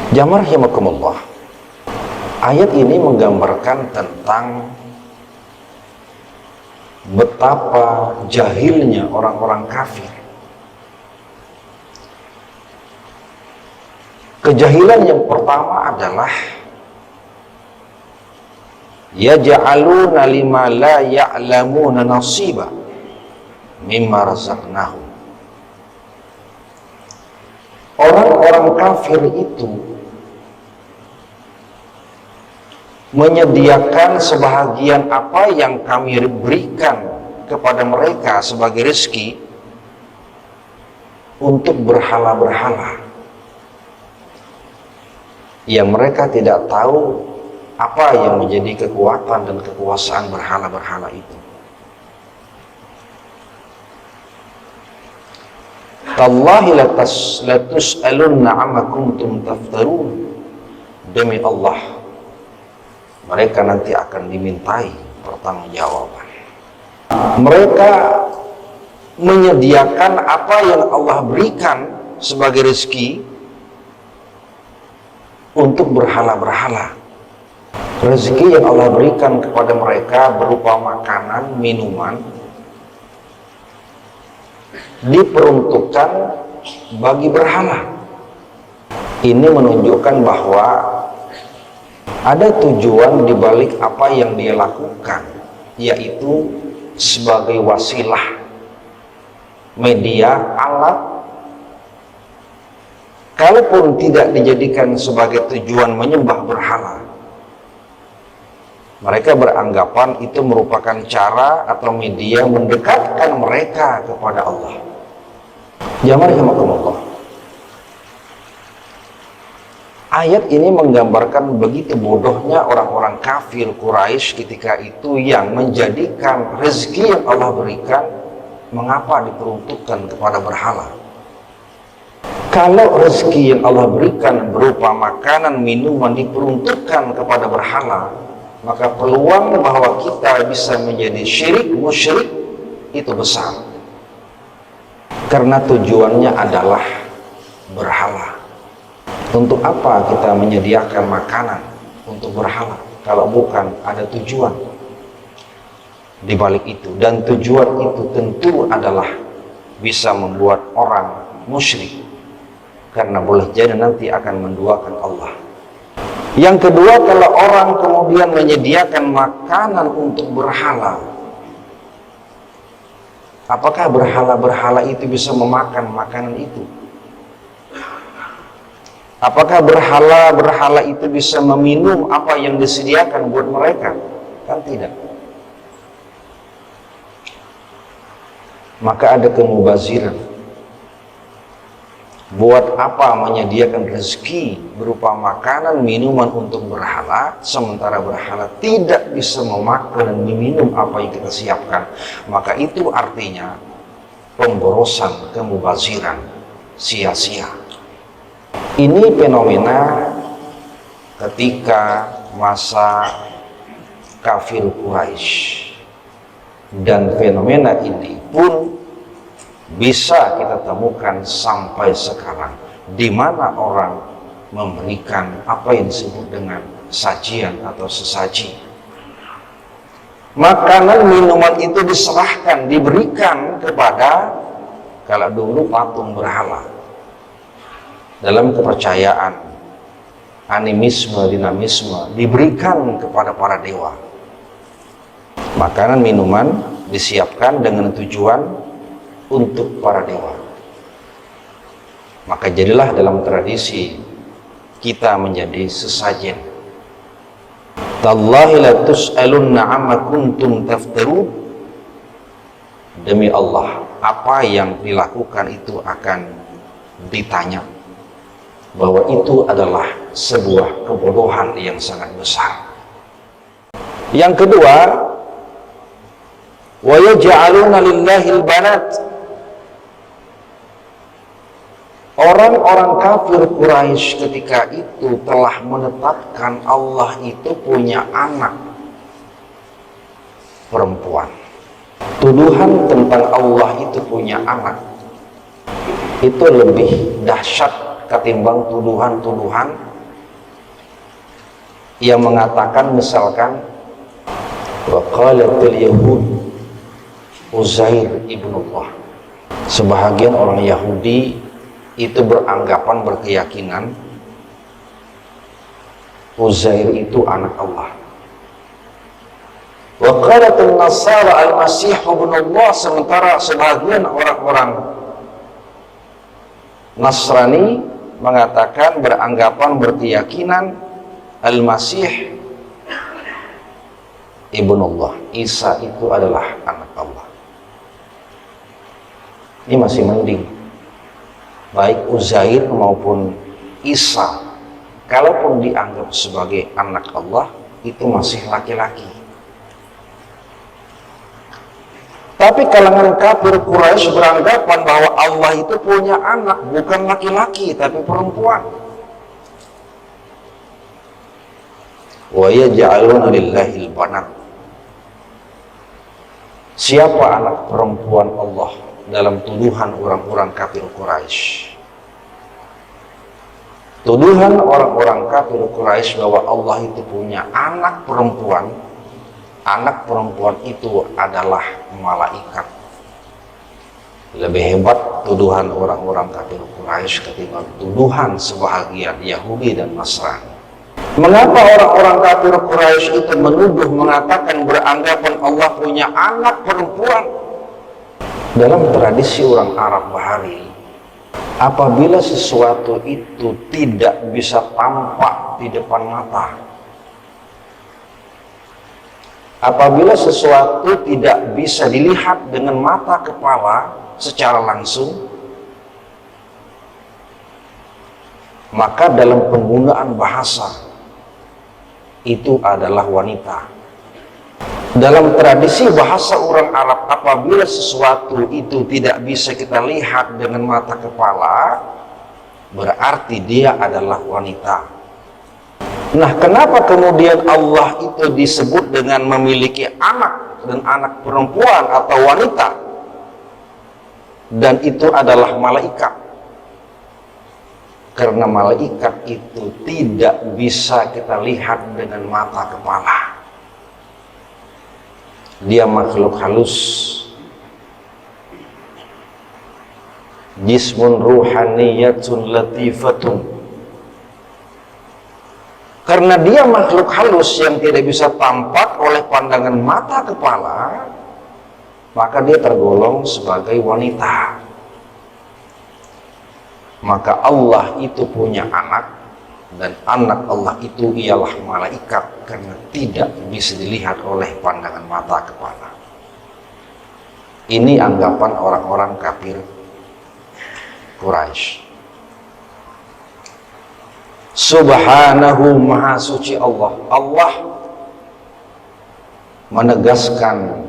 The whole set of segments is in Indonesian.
Jamaah rahimakumullah. Ayat ini menggambarkan tentang betapa jahilnya orang-orang kafir. Kejahilan yang pertama adalah yaj'aluna lima la ya'lamuna nasiba mimma razaqnahum. Orang-orang kafir itu menyediakan sebahagian apa yang kami berikan kepada mereka sebagai rezeki untuk berhala-berhala yang mereka tidak tahu apa yang menjadi kekuatan dan kekuasaan berhala-berhala itu. Tallahi latus'alunna amma kuntum taftarun. Demi Allah, mereka nanti akan dimintai pertanggungjawaban. Mereka menyediakan apa yang Allah berikan sebagai rezeki untuk berhala-berhala. Rezeki yang Allah berikan kepada mereka berupa makanan, minuman, diperuntukkan bagi berhala. Ini menunjukkan bahwa ada tujuan di balik apa yang dia lakukan, yaitu sebagai wasilah, media, alat. Kalaupun tidak dijadikan sebagai tujuan menyembah berhala, mereka beranggapan itu merupakan cara atau media mendekatkan mereka kepada Allah. Jamaah rahimakumullah. Ayat ini menggambarkan begitu bodohnya orang-orang kafir Quraisy ketika itu yang menjadikan rezeki yang Allah berikan mengapa diperuntukkan kepada berhala. Kalau rezeki yang Allah berikan berupa makanan, minuman diperuntukkan kepada berhala, maka peluang bahwa kita bisa menjadi syirik, musyrik itu besar. Karena tujuannya adalah berhala. Untuk apa kita menyediakan makanan untuk berhala kalau bukan ada tujuan di balik itu? Dan tujuan itu tentu adalah bisa membuat orang musyrik, karena boleh jadi nanti akan menduakan Allah. Yang kedua, kalau orang kemudian menyediakan makanan untuk berhala, apakah berhala-berhala itu bisa memakan makanan itu? Apakah berhala-berhala itu bisa meminum apa yang disediakan buat mereka? Kan tidak. Maka ada kemubaziran. Buat apa menyediakan rezeki berupa makanan, minuman untuk berhala, sementara berhala tidak bisa memakan dan meminum apa yang kita siapkan? Maka itu artinya pemborosan, kemubaziran, sia-sia. Ini fenomena ketika masa kafir Quraisy, dan fenomena ini pun bisa kita temukan sampai sekarang, di mana orang memberikan apa yang disebut dengan sajian atau sesaji. Makanan, minuman itu diserahkan, diberikan kepada, kalau dulu patung berhala. Dalam kepercayaan, animisme, dinamisme, diberikan kepada para dewa. Makanan, minuman disiapkan dengan tujuan untuk para dewa. Maka jadilah dalam tradisi kita menjadi sesajen. Tallahi latus'alunna amma kuntum taftarun. Demi Allah, apa yang dilakukan itu akan ditanya, bahwa itu adalah sebuah kebodohan yang sangat besar. Yang kedua, wa yaj'aluna lillahil banat. Orang-orang kafir Quraisy ketika itu telah menetapkan Allah itu punya anak perempuan. Tuduhan tentang Allah itu punya anak itu lebih dahsyat ketimbang tuduhan-tuduhan yang mengatakan misalkan wa qalatil yahud Uzair ibnullah. Sebahagian orang Yahudi itu beranggapan, berkeyakinan Uzair itu anak Allah. Wa qalatil nasara al-masih ibnullah, sementara sebagian orang-orang Nasrani mengatakan, beranggapan, berkeyakinan Al-Masih Ibnullah, Isa itu adalah anak Allah. Ini masih mending, baik Uzair maupun Isa, kalaupun dianggap sebagai anak Allah, itu masih laki-laki. Tapi kalangan kafir Quraisy beranggapan bahwa Allah itu punya anak, bukan laki-laki tapi perempuan. Wa yaj'aluna lillahil banat. Siapa anak perempuan Allah dalam tuduhan orang-orang kafir Quraisy? Tuduhan orang-orang kafir Quraisy bahwa Allah itu punya anak perempuan. Anak perempuan itu adalah malaikat. Lebih hebat tuduhan orang-orang kafir Quraisy ketimbang tuduhan sebahagian Yahudi dan Nasrani. Mengapa orang-orang kafir Quraisy itu menuduh, mengatakan, beranggapan Allah punya anak perempuan? Dalam tradisi orang Arab Bahari, apabila sesuatu itu tidak bisa tampak di depan mata, apabila sesuatu tidak bisa dilihat dengan mata kepala secara langsung, maka dalam penggunaan bahasa itu adalah wanita. Dalam tradisi bahasa orang Arab, apabila sesuatu itu tidak bisa kita lihat dengan mata kepala, berarti dia adalah wanita. Nah, kenapa kemudian Allah itu disebut dengan memiliki anak, dan anak perempuan atau wanita, dan itu adalah malaikat? Karena malaikat itu tidak bisa kita lihat dengan mata kepala. Dia makhluk halus, jismun ruhaniyatun latifatun. Karena dia makhluk halus yang tidak bisa tampak oleh pandangan mata kepala, maka dia tergolong sebagai wanita. Maka Allah itu punya anak, dan anak Allah itu ialah malaikat, karena tidak bisa dilihat oleh pandangan mata kepala. Ini anggapan orang-orang kafir Quraisy. Subhanahu, maha suci Allah. Allah menegaskan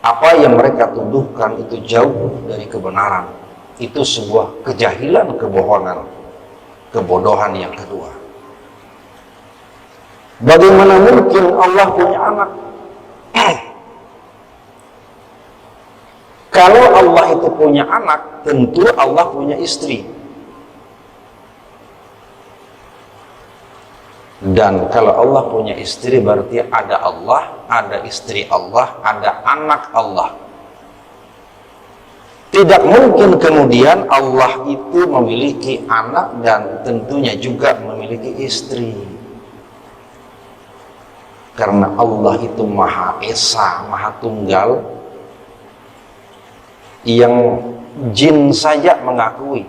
apa yang mereka tuduhkan itu jauh dari kebenaran. Itu sebuah kejahilan, kebohongan, kebodohan yang kedua. Bagaimana mungkin Allah punya anak? Kalau Allah itu punya anak, tentu Allah punya istri. Dan kalau Allah punya istri, berarti ada Allah, ada istri Allah, ada anak Allah. Tidak mungkin kemudian Allah itu memiliki anak dan tentunya juga memiliki istri. Karena Allah itu Maha Esa, Maha Tunggal, yang jin saja mengakui.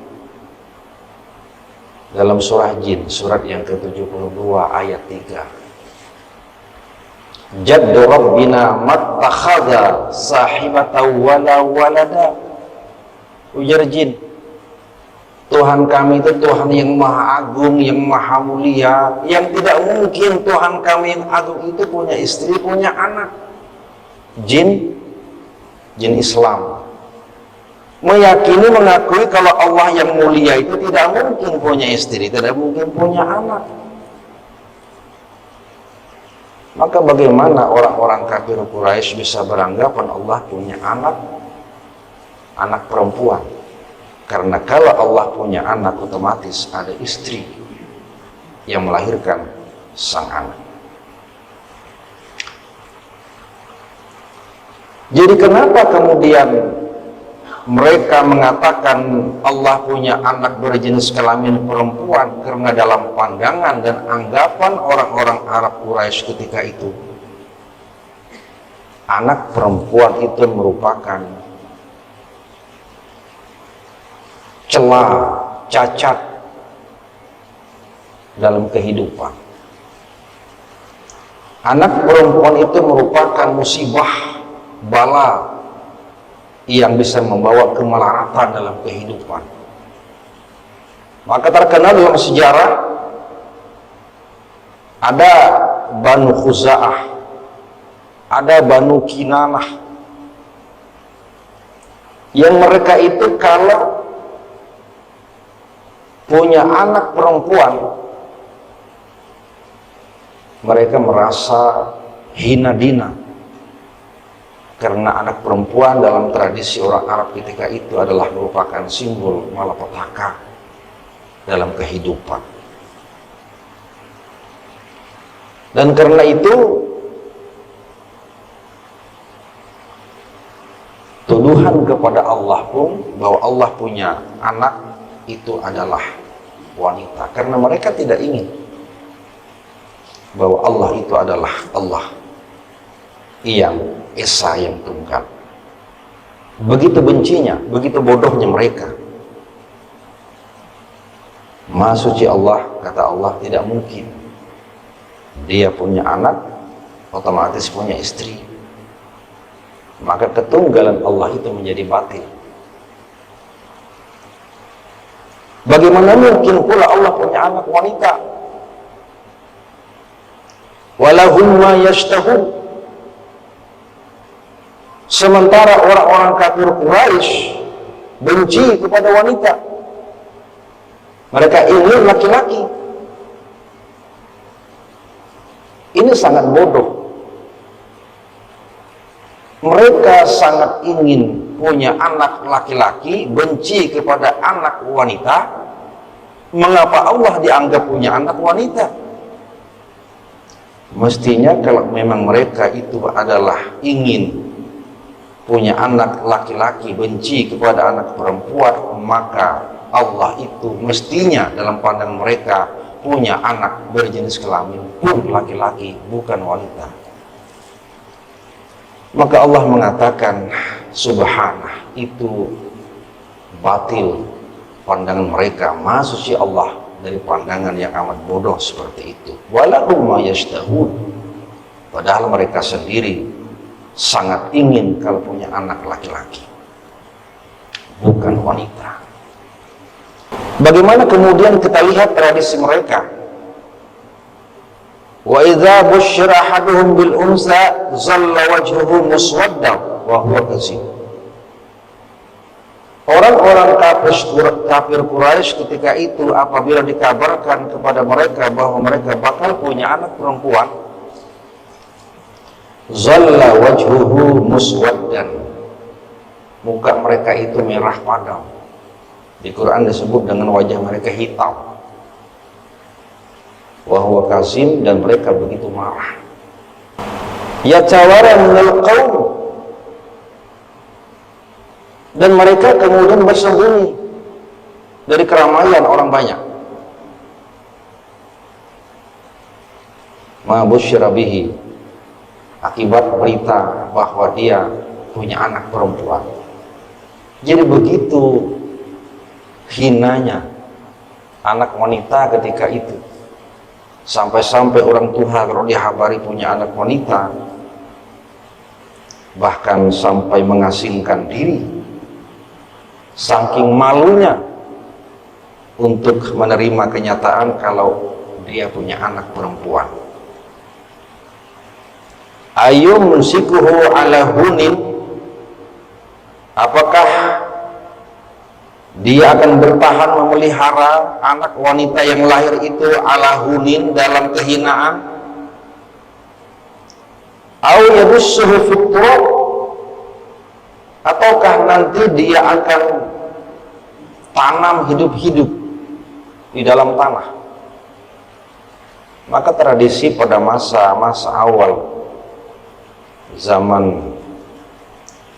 Dalam surah Jin, surat yang ke-72 ayat 3. Jaddu Rabbina mattakhadha sahibatan wala walada. Ujar jin, Tuhan kami itu Tuhan yang maha agung, yang maha mulia, yang tidak mungkin Tuhan kami yang agung itu punya istri, punya anak. Jin Islam meyakini, mengakui kalau Allah yang mulia itu tidak mungkin punya istri, tidak mungkin punya anak. Maka bagaimana orang-orang kafir Quraisy bisa beranggapan Allah punya anak perempuan? Karena kalau Allah punya anak, otomatis ada istri yang melahirkan sang anak. Jadi kenapa kemudian mereka mengatakan Allah punya anak berjenis kelamin perempuan? Karena dalam pandangan dan anggapan orang-orang Arab Quraisy ketika itu, anak perempuan itu merupakan celah, cacat dalam kehidupan. Anak perempuan itu merupakan musibah, bala yang bisa membawa kemelaratan dalam kehidupan. Maka terkenal dalam sejarah ada Banu Khuza'ah, ada Banu Kinanah, yang mereka itu kalau punya anak perempuan mereka merasa hina dina, karena anak perempuan dalam tradisi orang Arab ketika itu adalah merupakan simbol malapetaka dalam kehidupan. Dan karena itu tuduhan kepada Allah pun bahwa Allah punya anak itu adalah wanita, karena mereka tidak ingin bahwa Allah itu adalah Allah yang Esa, yang tunggal. Begitu bencinya, begitu bodohnya mereka. Maha suci Allah, kata Allah, tidak mungkin dia punya anak otomatis punya istri. Maka ketunggalan Allah itu menjadi batil. Bagaimana mungkin pula Allah punya anak wanita? Walahum ma yashtahun. Sementara orang-orang kafir Quraisy benci kepada wanita. Mereka ingin laki-laki. Ini sangat bodoh. Mereka sangat ingin punya anak laki-laki, benci kepada anak wanita. Mengapa Allah dianggap punya anak wanita? Mestinya kalau memang mereka itu adalah ingin punya anak laki-laki, benci kepada anak perempuan, maka Allah itu mestinya dalam pandangan mereka punya anak berjenis kelamin pun laki-laki, bukan wanita. Maka Allah mengatakan subhanah, itu batil pandangan mereka. Maha suci Allah dari pandangan yang amat bodoh seperti itu. Walahum ma yashtahun. Padahal mereka sendiri sangat ingin kalau punya anak laki-laki, bukan wanita. Bagaimana kemudian kita lihat tradisi mereka? Wa idza busyira ahaduhum bil unsa zalla wajhuhu muswaddan wa huwa kadzib. Orang-orang kafir Quraisy ketika itu apabila dikabarkan kepada mereka bahwa mereka bakal punya anak perempuan, zalla wajhuhu muswaddan, muka mereka itu merah padam. Di Quran disebut dengan wajah mereka hitam. Wa huwa kazim, dan mereka begitu marah. Yatawara minal qaum, dan mereka kemudian bersembunyi dari keramaian orang banyak. Ma busyira bihi, akibat berita bahwa dia punya anak perempuan. Jadi begitu hinanya anak wanita ketika itu, sampai-sampai orang tua kalau dihabari punya anak wanita bahkan sampai mengasingkan diri, saking malunya untuk menerima kenyataan kalau dia punya anak perempuan. Ayum sikuhu ala hunin, apakah dia akan bertahan memelihara anak wanita yang lahir itu ala hunin, dalam kehinaan? Au yadussuhu fit turab, ataukah nanti dia akan tanam hidup-hidup di dalam tanah? Maka tradisi pada masa-masa awal zaman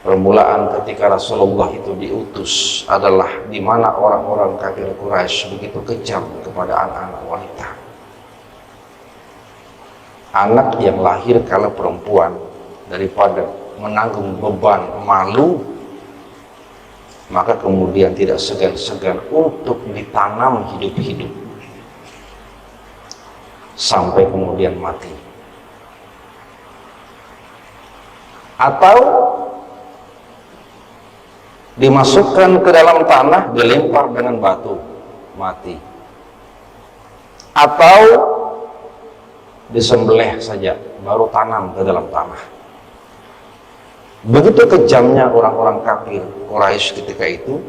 permulaan ketika Rasulullah itu diutus adalah di mana orang-orang kafir Quraisy begitu kejam kepada anak-anak wanita. Anak yang lahir kalau perempuan, daripada menanggung beban malu, maka kemudian tidak segan-segan untuk ditanam hidup-hidup sampai kemudian mati, atau dimasukkan ke dalam tanah, dilempar dengan batu, mati, atau disembelih saja baru tanam ke dalam tanah. Begitu kejamnya orang-orang kafir Quraisy ketika itu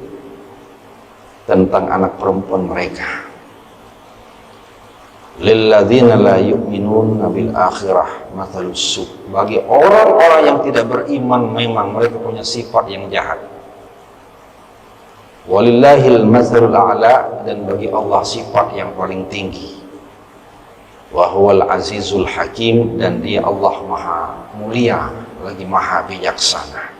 tentang anak perempuan mereka. Lilladzina la yu'minuna bil akhirah mathalus su'. Bagi orang-orang yang tidak beriman memang mereka punya sifat yang jahat. Walillahil mathalul a'la, dan bagi Allah sifat yang paling tinggi. Wa huwal azizul hakim, dan dia Allah maha mulia lagi maha bijaksana.